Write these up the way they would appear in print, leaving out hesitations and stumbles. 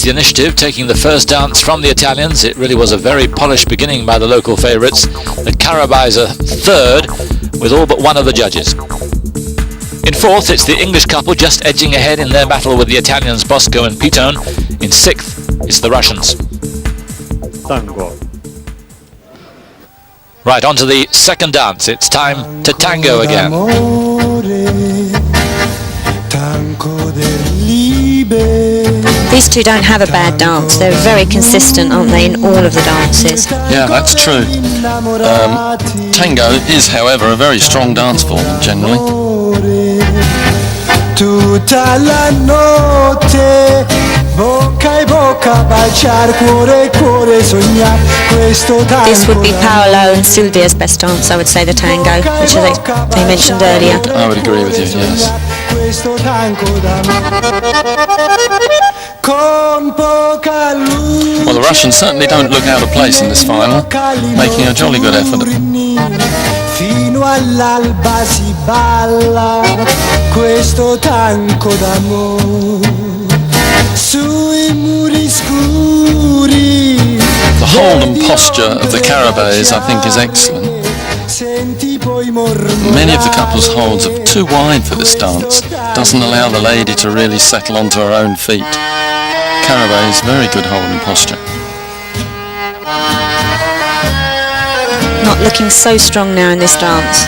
the initiative, taking the first dance from the Italians. It really was a very polished beginning by the local favourites. The Karabeys are third, with all but one of the judges. In fourth, it's the English couple just edging ahead in their battle with the Italians Bosco and Pitton. In sixth, it's the Russians. Tango. Right, on to the second dance. It's time to tango again. These two don't have a bad dance. They're very consistent, aren't they, in all of the dances? Yeah, that's true. Tango is, however, a very strong dance form, generally. Tutta la notte, bocca e bocca, baciar cuore e cuore, sognar questo tango. This would be Paolo and Silvia's best dance, I would say, the tango, which they mentioned earlier. I would agree with you, yes. Well, the Russians certainly don't look out of place in this final, making a jolly good effort. Fino all'alba si balla questo tango d'amore sui muri scuri. The hold and posture of the Karabeys, I think, is excellent. Many of the couple's holds are too wide for this dance. Doesn't allow the lady to really settle onto her own feet. Karabey's very good hold and posture. Not looking so strong now in this dance.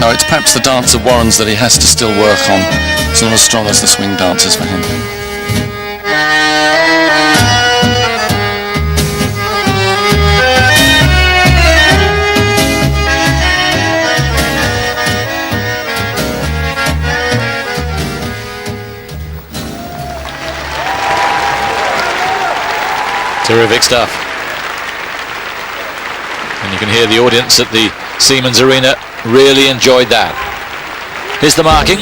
No, it's perhaps the dance of Warren's that he has to still work on. It's not as strong as the swing dances for him. Terrific stuff. And you can hear the audience at the Siemens Arena really enjoyed that. Here's the marking.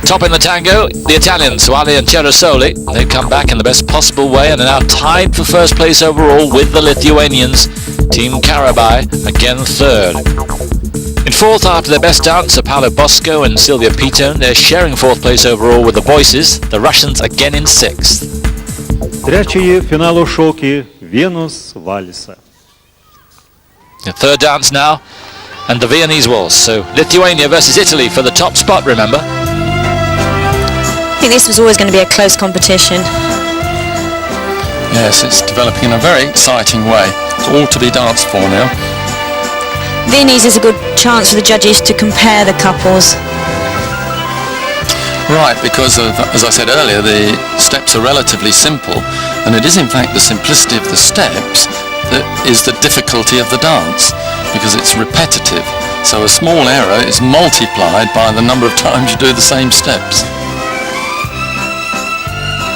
Top in the tango, the Italians, Suali and Cerasoli. They've come back in the best possible way and are now tied for first place overall with the Lithuanians. Team Karabey, again third. In fourth, after their best dance, are Paolo Bosco and Silvia Pitton. They're sharing fourth place overall with the Boyces. The Russians again in sixth. Третьи финалу шоки Venus Valsa. The third dance now, and the Viennese waltz. So Lithuania versus Italy for the top spot, remember? I think this was always going to be a close competition. Yes, it's developing in a very exciting way. It's all to be danced for now. Viennese is a good chance for the judges to compare the couples. Right, because of, as I said earlier, the steps are relatively simple, and it is in fact the simplicity of the steps that is the difficulty of the dance, because it's repetitive. So a small error is multiplied by the number of times you do the same steps.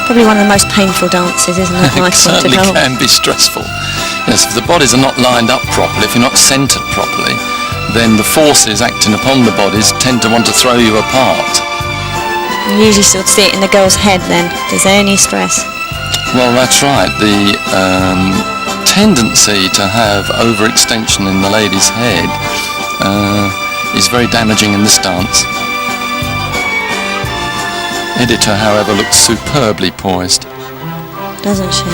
Probably one of the most painful dances, isn't it? It certainly can be stressful. Yes, if the bodies are not lined up properly, if you're not centred properly, then the forces acting upon the bodies tend to want to throw you apart. You usually sort of see it in the girl's head then. Is there any stress? Well, that's right. The tendency to have overextension in the lady's head is very damaging in this dance. Edita, however, looks superbly poised. Doesn't she?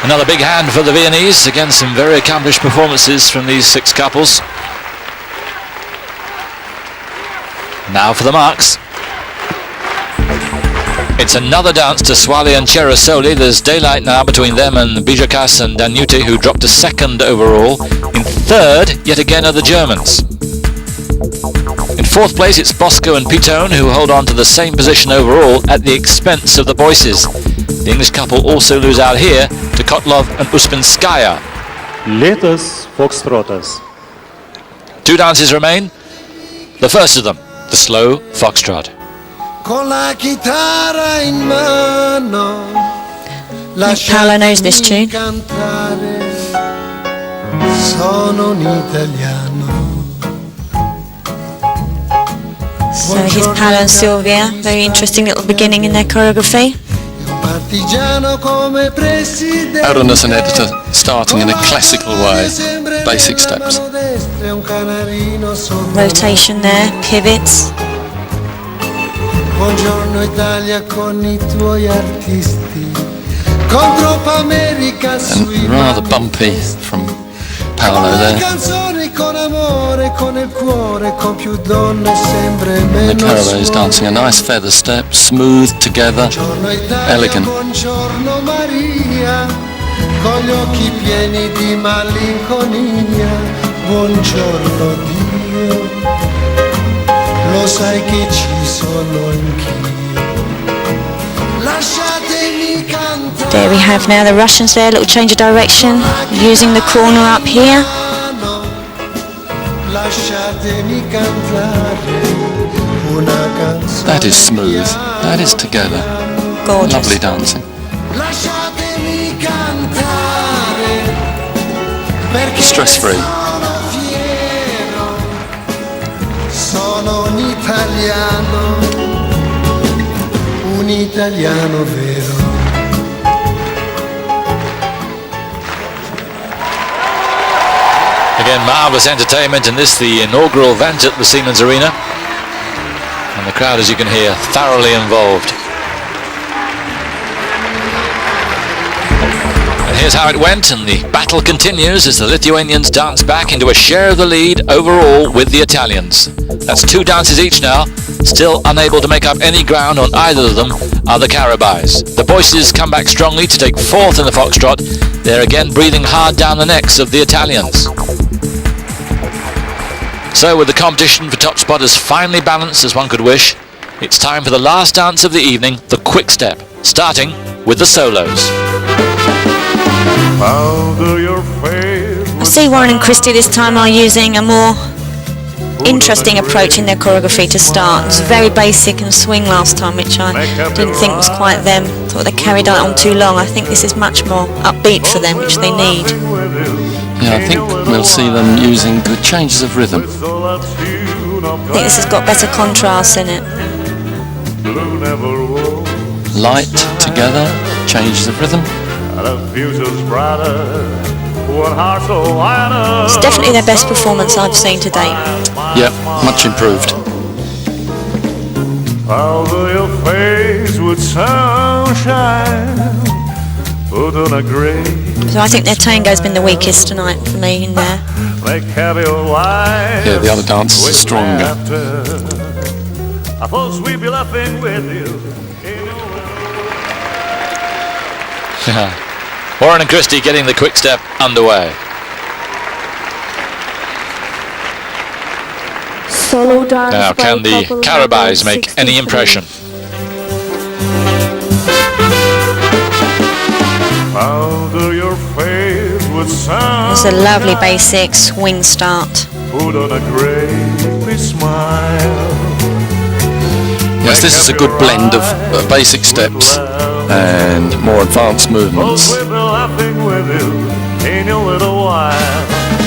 Another big hand for the Viennese. Again, some very accomplished performances from these six couples. Now for the marks. It's another dance to Suali and Cerasoli. There's daylight now between them and Bizokas and Daniute, who dropped to second overall. In third, yet again, are the Germans. In fourth place, it's Bosco and Pitton, who hold on to the same position overall at the expense of the Boyces. The English couple also lose out here to Kotlov and Uspenskaya. Letos Foxtrotas. Two dances remain. The first of them, the slow foxtrot. Paolo knows this tune. So here's Paolo and Silvia. Very interesting little beginning in their choreography. Arunas and Edita starting in a classical way, basic steps. Rotation there, pivots. Buongiorno Italia con I tuoi artisti. Contro America sui And rather bumpy from Paolo there. canzoni con amore, con il cuore, con più donne sempre And the meno Karabey is dancing a nice feather step, smooth together, elegant. Buongiorno Maria, con gli occhi pieni di malinconia. Buongiorno Dio, lo sai che ci sono anch'io. Lasciatemi cantare. There we have now the Russians there, a little change of direction, using the corner up here. Lasciatemi cantare una canzone. That is smooth. That is together. Gorgeous. Lovely dancing. Lasciatemi cantare perché Stress-free. sono fiero, sono un italiano vero. Again, marvellous entertainment in this, the inaugural event at the Siemens Arena. And the crowd, as you can hear, thoroughly involved. And here's how it went, and the battle continues as the Lithuanians dance back into a share of the lead overall with the Italians. That's 2 dances each now. Still unable to make up any ground on either of them are the Karabeys. The Boyces come back strongly to take 4th in the foxtrot. They're again breathing hard down the necks of the Italians. So with the competition for top spot as finely balanced as one could wish, it's time for the last dance of the evening, the quick step, starting with the solos. I see Warren and Kristi this time are using a more interesting approach in their choreography to start. It was very basic and swing last time, which I didn't think was quite them. Thought they carried on too long. I think this is much more upbeat for them, which they need. Yeah, I think we'll see them using good changes of rhythm. I think this has got better contrast in it. Light together, changes of rhythm. It's definitely their best performance I've seen to date. Yeah, much improved. Although your face with sunshine put on a gray. So I think their tango's been the weakest tonight for me in there. Yeah, the other dances are stronger. I thought we'd be laughing with you. Warren and Kristi getting the quick step underway. Solo dance. Now, can the Karabeys make any impression? Powder your face with It's a lovely basic swing start. Put on a great smile. Yes, this is a good blend of basic steps and more advanced movements.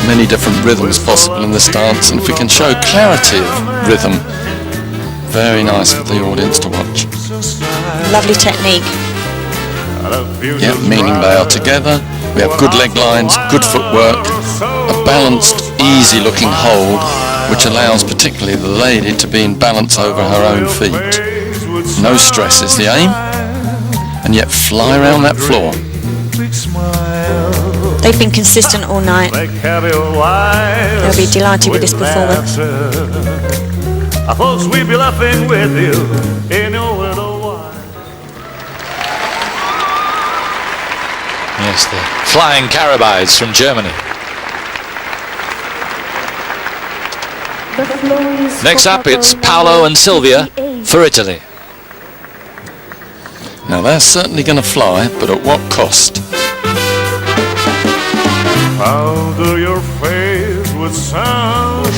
Many different rhythms possible in this dance, and if we can show clarity of rhythm, very nice for the audience to watch. Lovely technique. Yeah, meaning they are together. We have good leg lines, good footwork, a balanced, easy-looking hold, which allows particularly the lady to be in balance over her own feet. No stress is the aim, and yet fly around that floor. They've been consistent all night. They'll be delighted with this performance. I thought we'd be laughing with you in a little while. Yes, the flying Karabeys from Germany. Next up, it's Paolo and Silvia for Italy. Now they're certainly going to fly, but at what cost?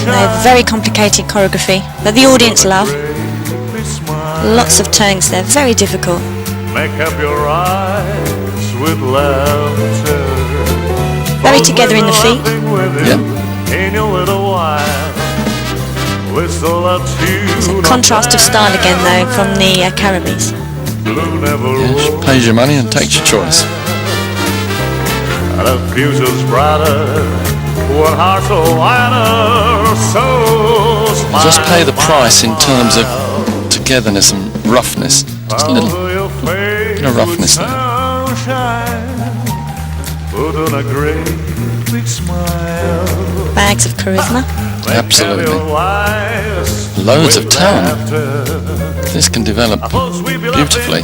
They have very complicated choreography that the audience love. Lots of turns there, very difficult. Make up your eyes with laughter. Very together in the feet. Yeah. In a little while. It's a contrast of style again though from the Karabeys. Yeah, she pays your money and takes your choice. The future's brighter what hearts so wide are so smile. Just pay the price in terms of togetherness and roughness. Just a little bit of roughness there. Put on a great big smile. Bags of charisma. Absolutely. Loads of talent. This can develop beautifully.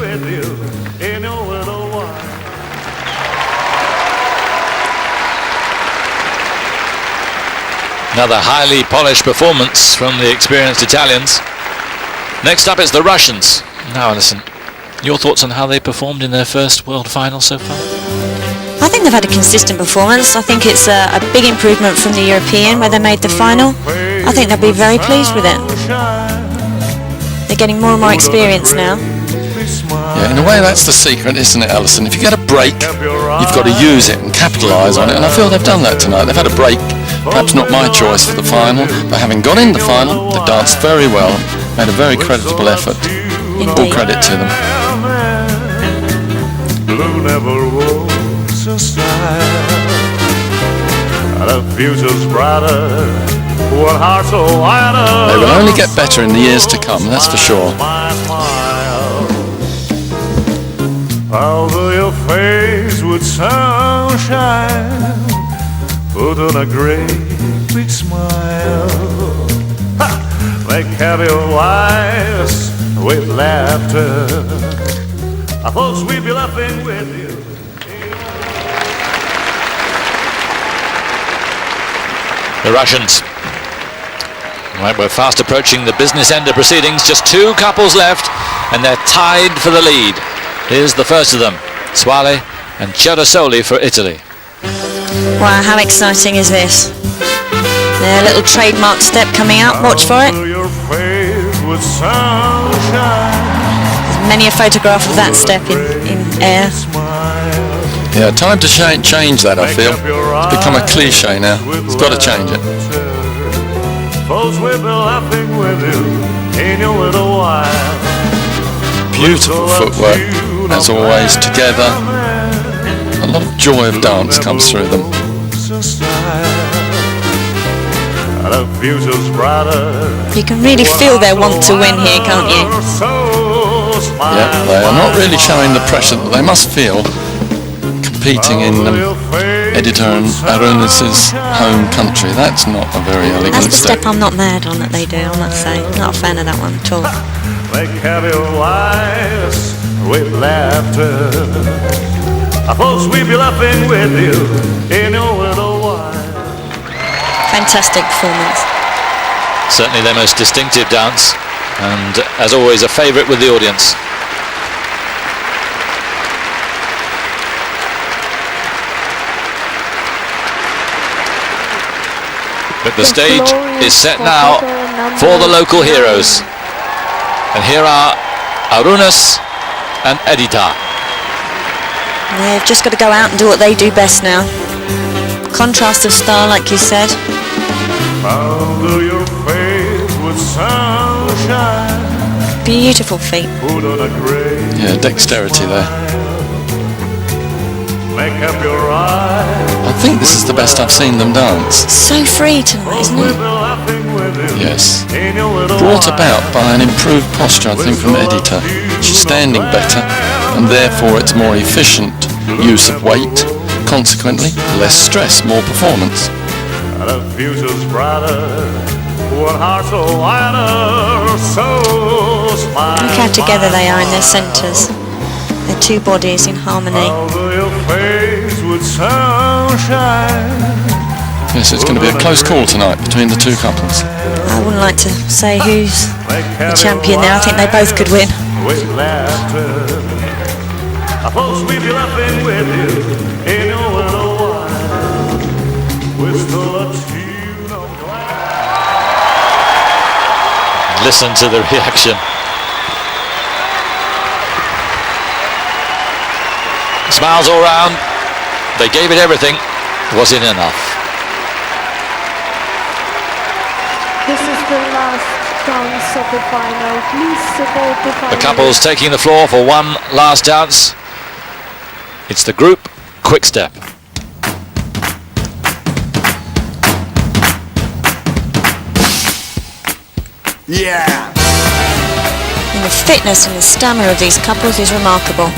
Another highly polished performance from the experienced Italians. Next up is the Russians. Now, Alison, your thoughts on how they performed in their first world final so far? I think they've had a consistent performance. I think it's a big improvement from the European where they made the final. I think they'll be very pleased with it. They're getting more and more experience now. Yeah, in a way that's the secret, isn't it, Alison? If you get a break, you've got to use it and capitalise on it, and I feel they've done that tonight. They've had a break, perhaps not my choice for the final, but having gone in the final, they danced very well, made a very creditable effort. Indeed. All credit to them. Blue never was a style. The future's brighter. What hearts so wider. They will only get better in the years to come, that's for sure. Cover your face with sunshine. Put on a great big smile. Ha! Make happy your lives with laughter. I thought we'd be laughing with you. The Russians. Right, we're fast approaching the business end of proceedings. Just two couples left, and they're tied for the lead. Here's the first of them, Suale and Cerasoli for Italy. Wow, how exciting is this? Their little trademark step coming out. Watch for it. There's many a photograph of that step in air. Yeah, time to change that, I feel. It's become a cliche now. It's got to change it. Beautiful footwork, as always, together. A lot of joy of dance comes through them. You can really feel their want to win here, can't you? Yeah, they are not really showing the pressure that they must feel competing in Edita and Arunas' home country. That's not a very elegant That's the step. step I'm not mad on that they do, I must say. Not a fan of that one at all. Make happy lives with laughter. I thought we'd be laughing with you in a little while. Fantastic performance. Certainly their most distinctive dance, and as always a favourite with the audience. But the stage is set now for the local heroes. And here are Arunas and Edita. They've just got to go out and do what they do best now. Contrast of style, like you said. Under your face with sunshine. Beautiful feet. Put on a great Yeah, dexterity there. make up your eyes. I think this is the best I've seen them dance. So free tonight, isn't We'll it? be laughing with you Yes. in your little Brought while. about by an improved posture, I think, from Edita. She's standing better, and therefore it's more efficient use of weight. Consequently, less stress, more performance. The future's brighter. What hearts so wider, so smile. Look how together they are in their centres. Their two bodies in harmony. Cover your face with sunshine. Yes, it's going to be a close call tonight between the two couples. I wouldn't like to say who's the champion there. I think they both could win. With laughter. I suppose we'd be laughing with you in a little while. Whistle a tune of glad. Listen to the reaction. Smiles all round. They gave it everything. Was it enough? This is the last dance of the final. Please support the final. The couple's taking the floor for one last dance. It's the group quick step. Yeah. And the fitness and the stamina of these couples is remarkable.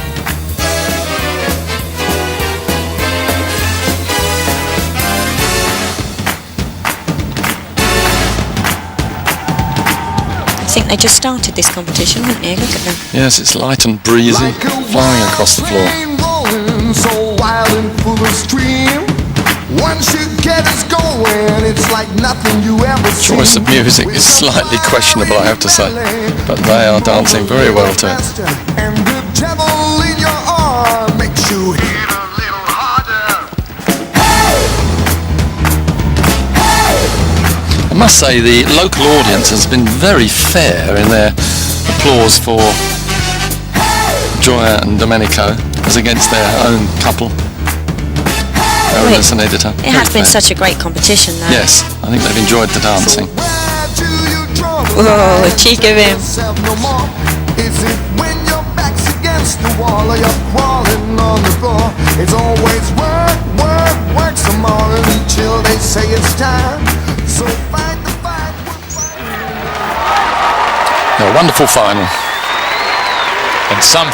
I think they just started this competition, haven't you? Look at them. Yes, it's light and breezy, flying across the floor. So wild and full of stream. Once you get us going, it's like nothing you ever seen. Choice of music is slightly questionable, I have to say, but they are dancing very well to it. And the devil in your arm makes you hit a little harder. I must say the local audience has been very fair in their applause for Joya and Domenico as against their own couple, Arunas and Edita. It has been such a great competition though. Yes, I think they've enjoyed the dancing. Whoa, a cheek of him. Is it when your back's against the wall or you're crawling on the floor? It's always work, work, work some more until they say it's time. So fight the fight. A wonderful final. And some